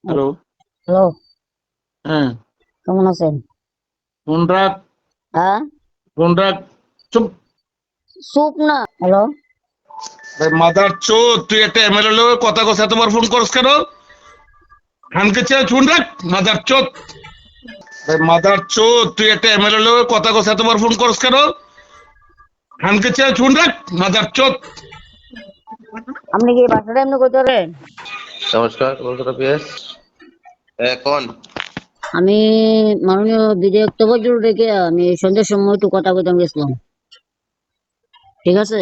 Hello. Hello, হ্যাঁ। কেমন আছেন? ফোন রাখ। হ্যাঁ, ফোন রাখ। চুপ। চুপ না। হ্যালো, মাদার চোদ, তুই একটা এমএলএ লোকের কথা কথা এতবার ফোন করস কেন? খানকে চেয়ে ফোন রাখ। মাদার চোদ। মাদার চোদ, তুই একটা এমএলএ লোকের কথা কথা এতবার ফোন করস কেন? খানকে চেয়ে ফোন রাখ। মাদার চোদ। আপনি কি বাসাটা এমনি করতে পারেন? नमस्कार कलकत्ता पीएस कौन আমি মাননীয় বিধায়ক তফাজ্জল রেখে আমি সন্ধ্যার সময় একটু কথা বলতে গেছিলাম, ঠিক আছে?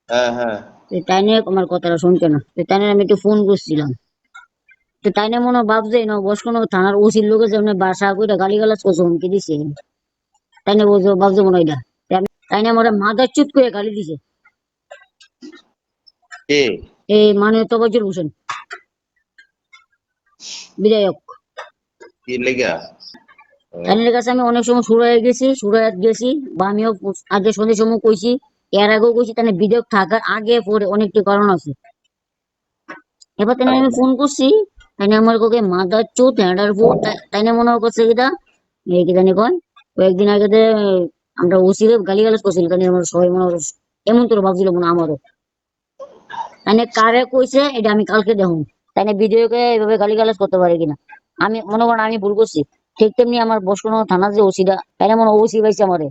हाँ हाँ তাই নিয়ে আমার কথাটা শুনছে না, তাই নিয়ে আমি একটু ফোন করছিলাম। তাই নিয়ে মনে হয় ভাবছে না বস কোনো থানার ওসির লোকের যেমন বাসা করে গালিগালাজ করছে, হুমকি দিছে। তাই নিয়ে বলছে ভাবছে মনে হয় এটা। তাই নিয়ে আমার মাথার চুট করে গালি দিছে ये এই মাননীয় তফাজ্জল হোসেন বিধায়ক। ये ले गया তাদের কাছে আমি অনেক সময় সুরাইয়াত গেছি, বা আমিও আগে সন্ধ্যের সময় কইছি, এর আগেও কইছি। তাহলে বিধায়ক থাকার আগে পরে অনেকটা কারণ আছে। এবার তাই আমি ফোন করছি, তাই আমার কোকে মাদার চোদ হ্যাঁডার ফোর, তাই না মনে করছে কিটা এই কি জানি কয় কয়েকদিন আগে আমরা ওসিরে গালিগালাজ করছিল, তাই আমার সবাই মনে হয় এমন তোর ভাবছিল মনে হয় আমারও। তাই কারে কইছে এটা আমি কালকে দেখুন, তাই না বিধায়ককে এইভাবে গালিগালাজ করতে পারে কিনা। আমি মনে করেন আমি ভুল করছি, ঠিক তেমনি আমার বসকোনা থানার যে ওসিটা, তাই না মনে হয় ওসি পাইছে আমারে।